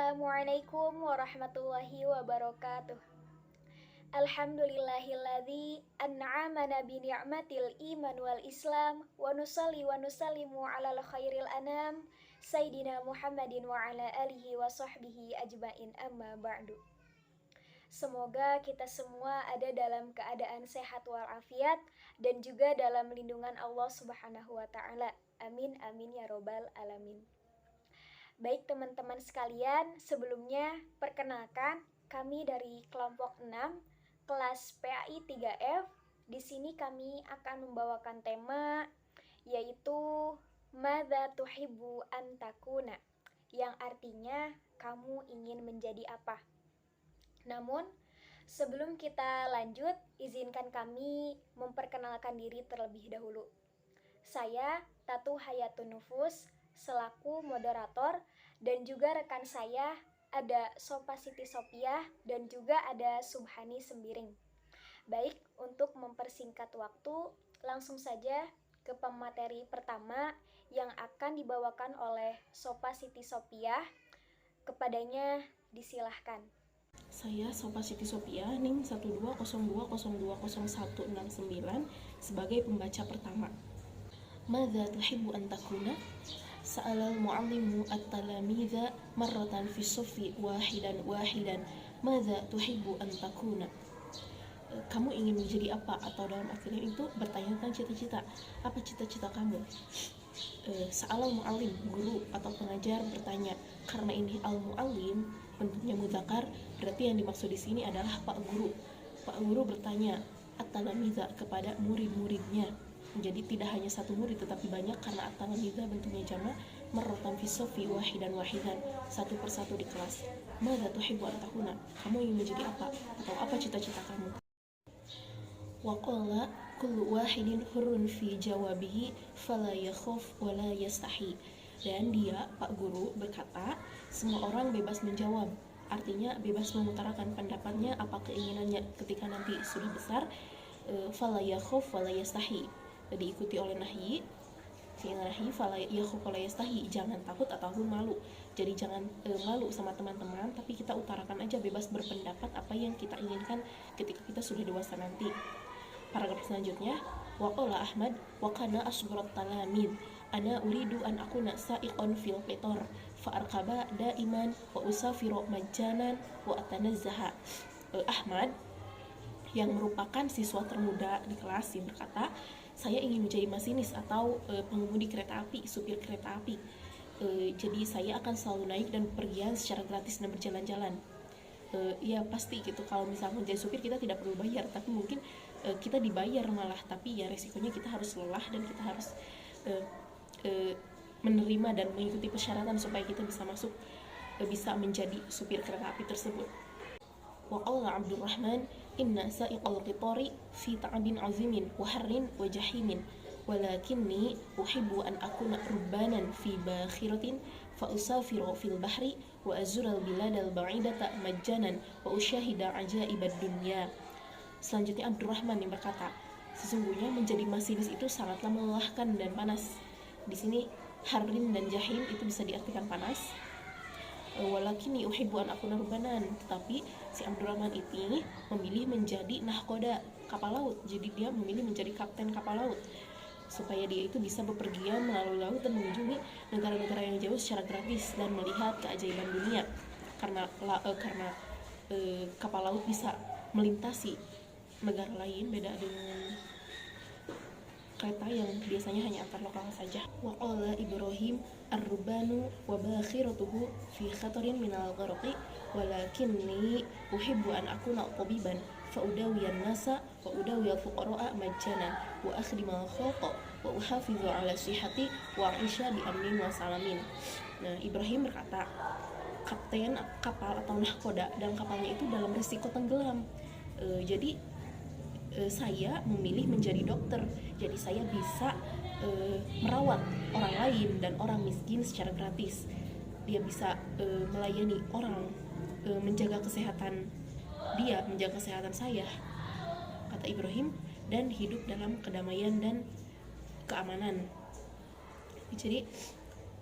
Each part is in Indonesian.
Assalamualaikum warahmatullahi wabarakatuh. Alhamdulillahilladzi an'amana bi ni'matil iman wal islam wa nusalli wa nusallimu alal khairil anam Sayyidina Muhammadin wa ala alihi wa sahbihi ajmain amma ba'du. Semoga kita semua ada dalam keadaan sehat walafiat dan juga dalam lindungan Allah Subhanahu wa taala. Amin amin ya robbal alamin. Baik teman-teman sekalian, sebelumnya perkenalkan kami dari kelompok 6 kelas PAI 3F. Di sini kami akan membawakan tema yaitu Madza tuhibbu an takuna, yang artinya kamu ingin menjadi apa. Namun sebelum kita lanjut, izinkan kami memperkenalkan diri terlebih dahulu. Saya Tatu Hayatun Nufus selaku moderator, dan juga rekan saya ada Sopa Siti Sopiah dan juga ada Subhani Sembiring. Baik, untuk mempersingkat waktu, langsung saja ke pemateri pertama yang akan dibawakan oleh Sopa Siti Sopiah. Kepadanya disilahkan. Saya Sopa Siti Sopiah, NIM 12020200169 sebagai pembaca pertama. Madza tuhibbu an takuna? Sa'alal mu'allimu at-talamidha marratan fi suffi wahidan. Madza tuhibbu an takuna? Kamu ingin menjadi apa? Atau dalam artinya itu bertanya tentang cita-cita. Apa cita-cita kamu? Sa'alal mu'allim, guru atau pengajar bertanya. Karena ini al-mu'allim bentuknya mudzakkar, berarti yang dimaksud di sini adalah Pak Guru. Pak Guru bertanya at-talamidha kepada murid-muridnya. Jadi tidak hanya satu murid tetapi banyak, karena at-talamidha bentuknya jamak, marratan fi soffi wahidan, satu persatu di kelas. Madza tuhibbu an takuna? Kamu ingin menjadi apa? Atau apa cita-cita kamu? Wa qala kullu wahidin hurrun fi jawabihi fala yakhaf wa la yastahi. Dan dia, Pak Guru, berkata, semua orang bebas menjawab. Artinya bebas mengutarakan pendapatnya, apa keinginannya ketika nanti sudah besar. Fala yakhaf wa la yastahi, diikuti oleh nahi, fala yakhaf wa la yastahi, jangan takut ataupun malu. Jadi jangan malu sama teman-teman, tapi kita utarakan aja, bebas berpendapat apa yang kita inginkan ketika kita sudah dewasa nanti. Paragraf selanjutnya, waqala Ahmad wa kana asgharat talamid, ana uridu an akuna sa'iqan fil qitar fa arkaba daiman wa usafiru majjanan wa atanazzaha. Ahmad yang merupakan siswa termuda di kelas yang berkata, saya ingin menjadi masinis atau pengemudi kereta api, supir kereta api. Jadi saya akan selalu naik dan pergian secara gratis dan berjalan-jalan. Ya pasti gitu, kalau misalnya menjadi supir kita tidak perlu bayar, tapi mungkin kita dibayar malah, tapi ya resikonya kita harus lelah dan kita harus menerima dan mengikuti persyaratan supaya kita bisa masuk, bisa menjadi supir kereta api tersebut. Wa qala Abdurrahman inna sa'iqal qitari fi ta'abin azimin wa harrin wa jahimin walakinni uhibbu an akuna rubbanan fi bakhiratin fa usafiru fil bahri wa azural biladal ba'idata majjanan wa usyahida ajaibad dunya. Selanjutnya Abdurrahman yang berkata, sesungguhnya menjadi masinis itu sangatlah melelahkan dan panas. Di sini harin dan jahim itu bisa diartikan panas. Walakini uhibbu an akuna rubanan, tetapi si Abdurrahman ini memilih menjadi nahkoda, kapal laut. Jadi dia memilih menjadi kapten kapal laut supaya dia itu bisa bepergian melalui laut dan mengunjungi negara-negara yang jauh secara gratis dan melihat keajaiban dunia. Karena kapal laut bisa melintasi negara lain, beda dengan kereta yang biasanya hanya antar lokal saja. Wa qala Ibrahim ar-rubanu wa bakhiratuhu fi khatarin minal gharqi walakinni uhibbu an akuna tabiban fa udawiyan nasa wa udawiyal fuqara'a majjana wa akhdimal khalqa wa uhafizu ala sihhati wa aisha bi amnin wa salamin. Nah, Ibrahim berkata, kapten kapal atau nahkoda, dan kapalnya itu dalam risiko tenggelam. Jadi saya memilih menjadi dokter, jadi saya bisa merawat orang lain dan orang miskin secara gratis. Dia bisa melayani orang, menjaga kesehatan dia, menjaga kesehatan saya, kata Ibrahim, dan hidup dalam kedamaian dan keamanan. Jadi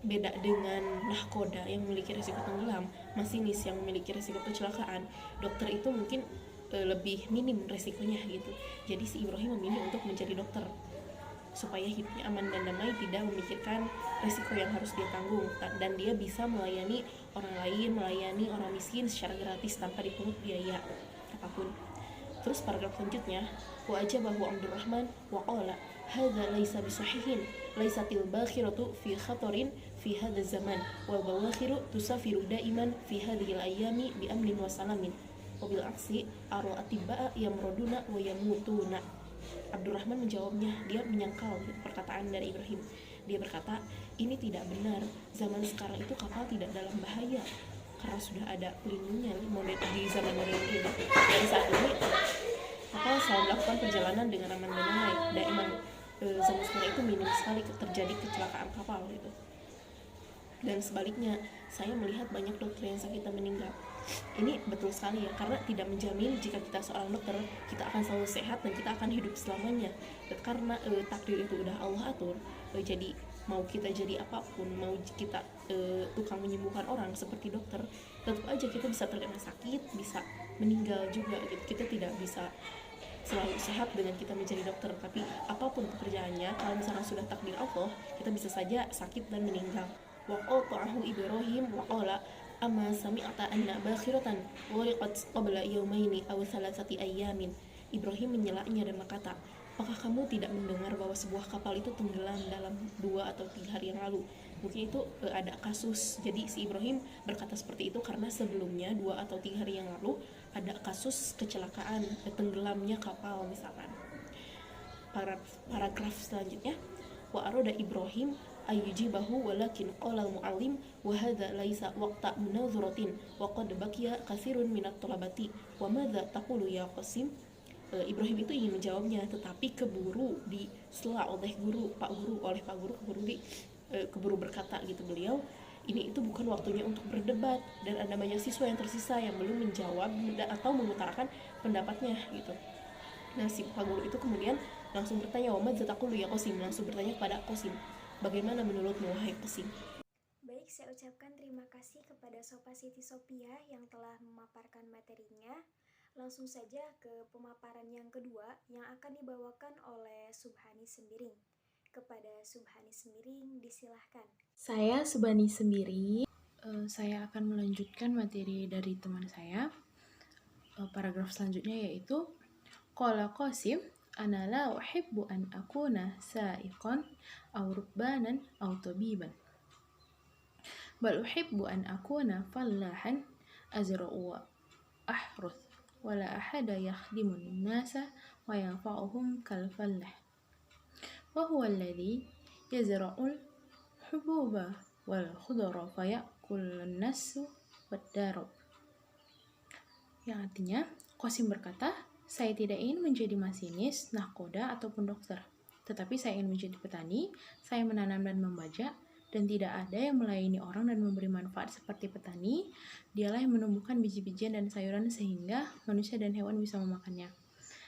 beda dengan nahkoda yang memiliki risiko tenggelam, masinis yang memiliki risiko kecelakaan, dokter itu mungkin lebih minim resikonya gitu. Jadi si Ibrahim memilih untuk menjadi dokter supaya hidupnya aman dan damai, tidak memikirkan resiko yang harus dia tanggung, dan dia bisa melayani orang lain, melayani orang miskin secara gratis tanpa dipungut biaya apapun. Terus paragraf selanjutnya, wa ajabahu Abdurrahman wa qala hadza laisa bisahihin laisatil bakhiratu fi khatarin fi hadha zaman wal bawakhiru tusafiru daiman fi hadhil ayami bi amnin wa salamin wa bil aksi aral atibaa yamroduna wa yamutuna. Abdurrahman menjawabnya, dia menyangkal perkataan dari Ibrahim. Dia berkata, ini tidak benar, zaman sekarang itu kapal tidak dalam bahaya karena sudah ada pelindungnya di zaman modern ini. Dan saat ini kapal selalu melakukan perjalanan dengan aman dan damai. Dan emang zaman sekarang itu minim sekali terjadi kecelakaan kapal gitu. Dan sebaliknya, saya melihat banyak dokter yang sakit dan meninggal. Ini betul sekali ya, karena tidak menjamin jika kita seorang dokter kita akan selalu sehat dan kita akan hidup selamanya. Karena takdir itu udah Allah atur. Jadi mau kita jadi apapun, mau kita tukang menyembuhkan orang seperti dokter, tetap aja kita bisa terkena sakit, bisa meninggal juga gitu. Kita tidak bisa selalu sehat dengan kita menjadi dokter, tapi apapun pekerjaannya, kalau misalnya sudah takdir Allah, kita bisa saja sakit dan meninggal. Wa qata'ahu Ibrahim wa qala amma sami'ta anna bakhiratan wariqat qabla yawmaini aw thalathati ayyamin. Ibrahim menyelaknya dan berkata, apakah kamu tidak mendengar bahwa sebuah kapal itu tenggelam dalam 2 atau 3 hari yang lalu? Mungkin itu ada kasus. Jadi si Ibrahim berkata seperti itu karena sebelumnya 2 atau 3 hari yang lalu ada kasus kecelakaan tenggelamnya kapal misalkan. Paragraf selanjutnya, wa arada Ibrahim ayujibahu walakin qala al-muallim wa hadha laisa waqta munazaratin wa qad baqiya katsirun minat talabati wa madza taqulu ya Qasim. Ibrahim itu ingin menjawabnya, tetapi keburu disela oleh Pak Guru keburu berkata gitu beliau, ini itu bukan waktunya untuk berdebat dan ada banyak siswa yang tersisa yang belum menjawab atau mengutarakan pendapatnya gitu. Nah si Pak Guru itu kemudian langsung bertanya, wa madza taqulu ya Qasim, langsung bertanya kepada Qasim, bagaimana menurutmu wahai Qasim? Baik, saya ucapkan terima kasih kepada Sopa Siti Sophia yang telah memaparkan materinya. Langsung saja ke pemaparan yang kedua yang akan dibawakan oleh Subhani Sembiring. Kepada Subhani Sembiring, disilahkan. Saya Subhani Sembiring. Saya akan melanjutkan materi dari teman saya. Paragraf selanjutnya yaitu Qala Qasim, ana la uhibbu an akuna sa'iqan aw rukbanan aw tabiban. Bal uhibbu an akuna fallahan azra'u wa ahruth wala ahada yakhdimu an-nasa wa yanfa'uhum kal fallah. Wa huwa alladhi yazra'ul hububa wal khudra fayakulun nasu wad-darab. Yang artinya, Qasim berkata, saya tidak ingin menjadi masinis, nahkoda, ataupun dokter. Tetapi saya ingin menjadi petani, saya menanam dan membajak, dan tidak ada yang melayani orang dan memberi manfaat seperti petani. Dialah yang menumbuhkan biji-bijian dan sayuran sehingga manusia dan hewan bisa memakannya.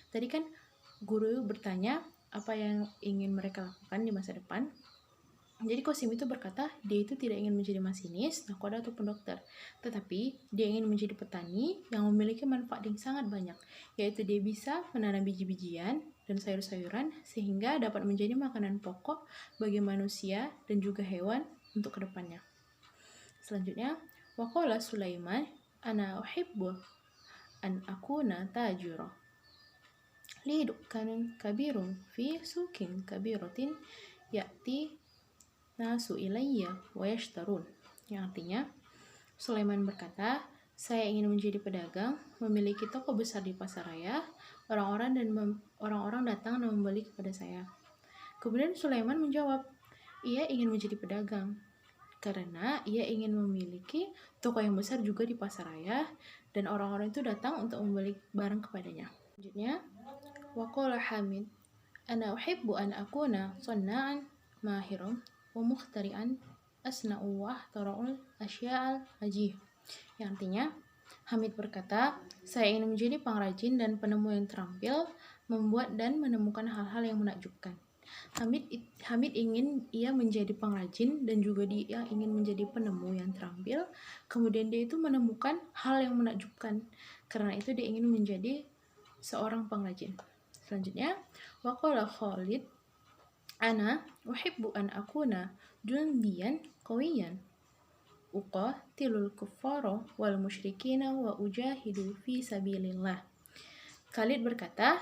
Tadi kan guru bertanya apa yang ingin mereka lakukan di masa depan. Jadi Qasim itu berkata, dia itu tidak ingin menjadi masinis, nahkoda ataupun dokter, tetapi dia ingin menjadi petani yang memiliki manfaat yang sangat banyak, yaitu dia bisa menanam biji-bijian dan sayur-sayuran sehingga dapat menjadi makanan pokok bagi manusia dan juga hewan untuk kedepannya. Selanjutnya, waqala Sulaiman, ana uhibbu an akuna tajira li dukkanin kabirun fi sukin kabiratin ya'ti nasu ilayya wa yashtarun. Yang artinya, Sulaiman berkata, saya ingin menjadi pedagang, memiliki toko besar di pasar raya, orang-orang datang dan membeli kepada saya. Kemudian Sulaiman menjawab, ia ingin menjadi pedagang karena ia ingin memiliki toko yang besar juga di pasar raya dan orang-orang itu datang untuk membeli barang kepadanya. Selanjutnya, waqala Hamid, ana uhibbu an akuna sanna'an mahiran wa mukhtari'an asna'u wa ahtara'ul asya'al ajih. Yang artinya, Hamid berkata, saya ingin menjadi pengrajin dan penemu yang terampil, membuat dan menemukan hal-hal yang menakjubkan. Hamid ingin ia menjadi pengrajin dan juga dia ingin menjadi penemu yang terampil. Kemudian dia itu menemukan hal yang menakjubkan. Karena itu dia ingin menjadi seorang pengrajin. Selanjutnya, waqala Khalid, ana uhibbu an akuna jundiyan qawiyan uqatilul kuffara wal musyrikina wa ujahidu fi sabilillah. Khalid berkata,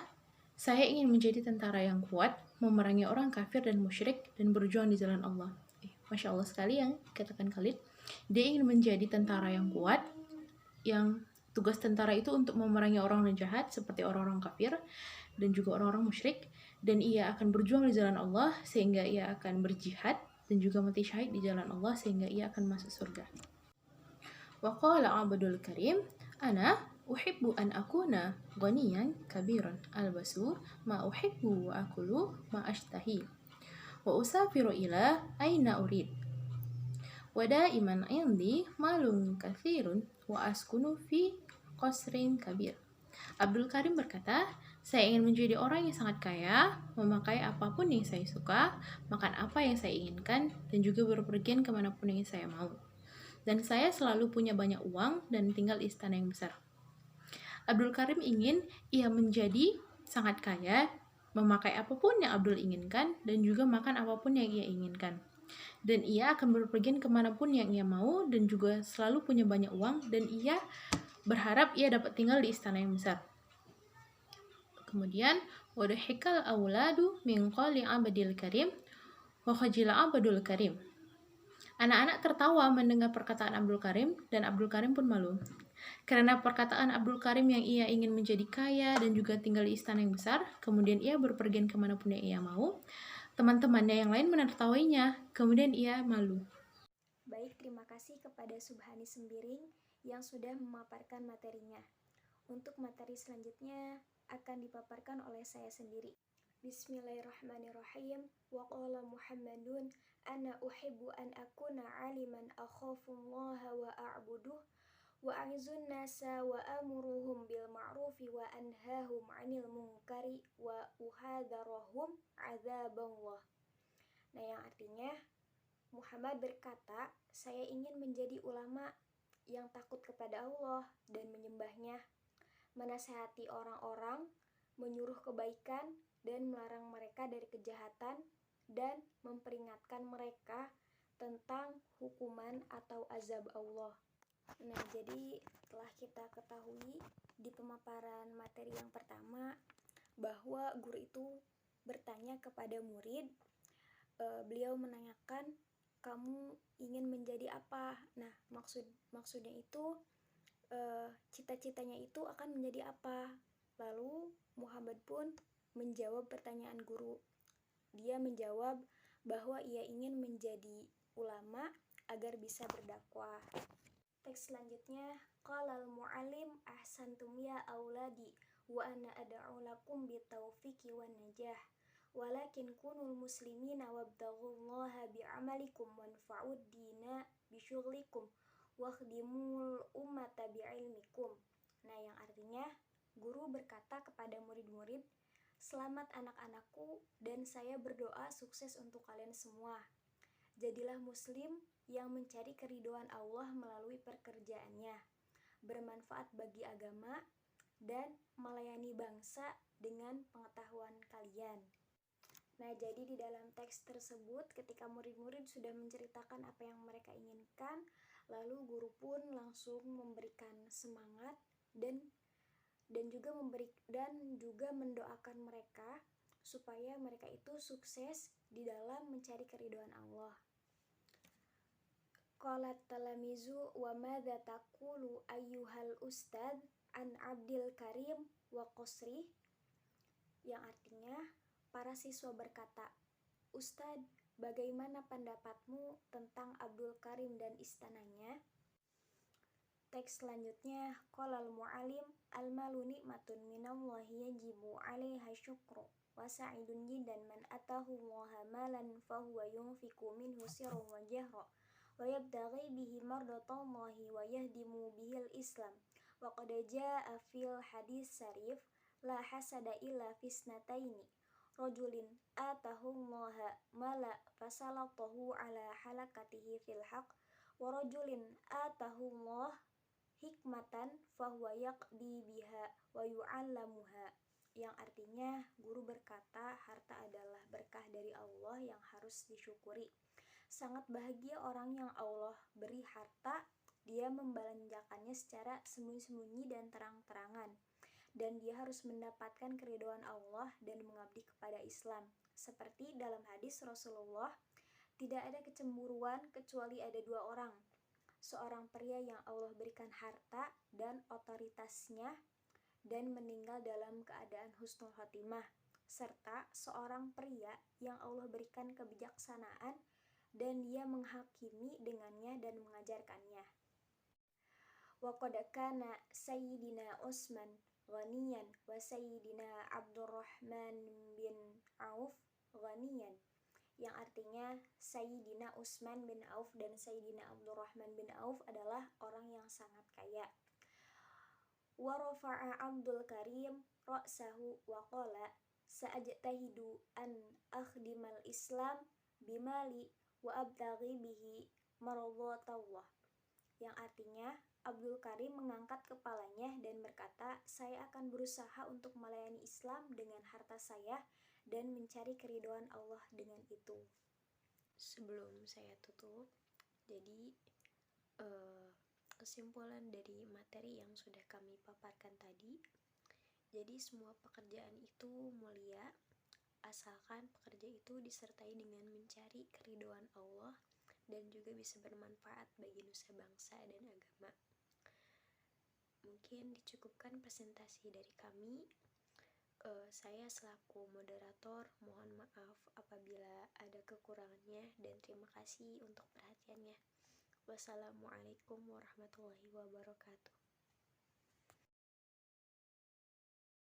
saya ingin menjadi tentara yang kuat, memerangi orang kafir dan musyrik, dan berjuang di jalan Allah. Masya Allah sekali yang dikatakan Khalid. Dia ingin menjadi tentara yang kuat, yang tugas tentara itu untuk memerangi orang jahat seperti orang-orang kafir dan juga orang-orang musyrik, dan ia akan berjuang di jalan Allah sehingga ia akan berjihad dan juga mati syahid di jalan Allah sehingga ia akan masuk surga. Wa qala Abdul Karim, ana uhibbu an akuna ghaniyan kabiran albasu ma uhibbu wa akulu ma ashtahi wa usafiru ila aina urid wa daiman indi malun kathirun wa askunu fi qasrin kabir. Abdul Karim berkata, saya ingin menjadi orang yang sangat kaya, memakai apapun yang saya suka, makan apa yang saya inginkan, dan juga berpergian kemanapun yang saya mau. Dan saya selalu punya banyak uang dan tinggal di istana yang besar. Abdul Karim ingin ia menjadi sangat kaya, memakai apapun yang Abdul inginkan, dan juga makan apapun yang ia inginkan. Dan ia akan berpergian kemanapun yang ia mau, dan juga selalu punya banyak uang, dan ia berharap ia dapat tinggal di istana yang besar. Kemudian, wadhikal auladu min qali Abdul Karim wa khajila Abdul Karim. Anak-anak tertawa mendengar perkataan Abdul Karim dan Abdul Karim pun malu. Karena perkataan Abdul Karim yang ia ingin menjadi kaya dan juga tinggal di istana yang besar, kemudian ia berpergian kemanapun yang ia mau, teman-temannya yang lain menertawainya, kemudian ia malu. Baik, terima kasih kepada Subhani Sembiring yang sudah memaparkan materinya. Untuk materi selanjutnya akan dipaparkan oleh saya sendiri. Bismillahirrahmanirrahim. Wa qala Muhammadun ana uhibbu an akuna aliman akhafullaha wa a'buduh wa a'izun nasa wa amuruhum bil ma'rufi wa anhahum 'anil munkari wa uhadharahum 'adzaballah. Nah, yang artinya Muhammad berkata, saya ingin menjadi ulama yang takut kepada Allah dan menyembahnya, menasihati orang-orang, menyuruh kebaikan dan melarang mereka dari kejahatan, dan memperingatkan mereka tentang hukuman atau azab Allah. Nah, jadi telah kita ketahui di pemaparan materi yang pertama bahwa guru itu bertanya kepada murid, beliau menanyakan, kamu ingin menjadi apa? Nah, maksudnya itu cita-citanya itu akan menjadi apa? Lalu Muhammad pun menjawab pertanyaan guru. Dia menjawab bahwa ia ingin menjadi ulama agar bisa berdakwah. Teks selanjutnya, qalal mu'allim ahsantum ya auladi wa ana ad'u lakum bitaufiqi wan najah walakin kunul muslimina wabtaghullaha bi'amalikum wanfa'ud dina bisyughlikum wakhdimul ummata bi'ilmikum. Nah, yang artinya guru berkata kepada murid-murid, selamat anak-anakku, dan saya berdoa sukses untuk kalian semua. Jadilah muslim yang mencari keridhaan Allah melalui pekerjaannya, bermanfaat bagi agama, dan melayani bangsa dengan pengetahuan kalian. Nah, jadi di dalam teks tersebut ketika murid-murid sudah menceritakan apa yang mereka inginkan, lalu guru pun langsung memberikan semangat dan juga mendoakan mereka supaya mereka itu sukses di dalam mencari keridhaan Allah. Qalat talamizu wa madza taqulu ayyuhal ustad an Abdul Karim wa Qasri, yang artinya para siswa berkata, Ustadz, bagaimana pendapatmu tentang Abdul Karim dan istananya? Teks selanjutnya, qalal mu'alim al-malu ni'matun minallahi yajibu 'alaiha syukru wa sa'idun jiddan man atahu Allaha malan fahuwa yunfiqu minhu sirran wa jahra wa yabtaghi bihi mardatallahi wa yahdimu bihil islam wa qad jaa'a fil hadis syarif la hasada illa fisnataini rajulin atahullaha mala fasalatahu ala halakatihi fil haq wa rajulin atahullah hikmatan fahuwa yaqdi biha wa yu'allamuha, yang artinya guru berkata harta adalah berkah dari Allah yang harus disyukuri. Sangat bahagia orang yang Allah beri harta, dia membelanjakannya secara sembunyi-sembunyi dan terang-terangan, dan dia harus mendapatkan keridhaan Allah dan mengabdi kepada Islam. Seperti dalam hadis Rasulullah, tidak ada kecemburuan kecuali ada dua orang, seorang pria yang Allah berikan harta dan otoritasnya dan meninggal dalam keadaan husnul khotimah, serta seorang pria yang Allah berikan kebijaksanaan dan dia menghakimi dengannya dan mengajarkannya. Wa qad kana Sayyidina Utsman ghaniyan wa Sayyidina Abdurrahman bin Auf ghaniyan, yang artinya Sayyidina Utsman bin Auf dan Sayyidina Abdurrahman bin Auf adalah orang yang sangat kaya. Wa rafa'a Abdul Karim ra'sahu wa qala sa'ajtahidu an akhdimal Islam bimali wa abtaghi bihi maradatallah, yang artinya Abdul Karim mengangkat kepalanya dan berkata, saya akan berusaha untuk melayani Islam dengan harta saya dan mencari keridhaan Allah dengan itu. Sebelum saya tutup, jadi kesimpulan dari materi yang sudah kami paparkan tadi, jadi semua pekerjaan itu mulia asalkan pekerja itu disertai dengan mencari keridhaan Allah dan juga bisa bermanfaat bagi nusa bangsa dan agama. Mungkin dicukupkan presentasi dari kami. Saya selaku moderator mohon maaf apabila ada kekurangannya dan terima kasih untuk perhatiannya. Wassalamualaikum warahmatullahi wabarakatuh.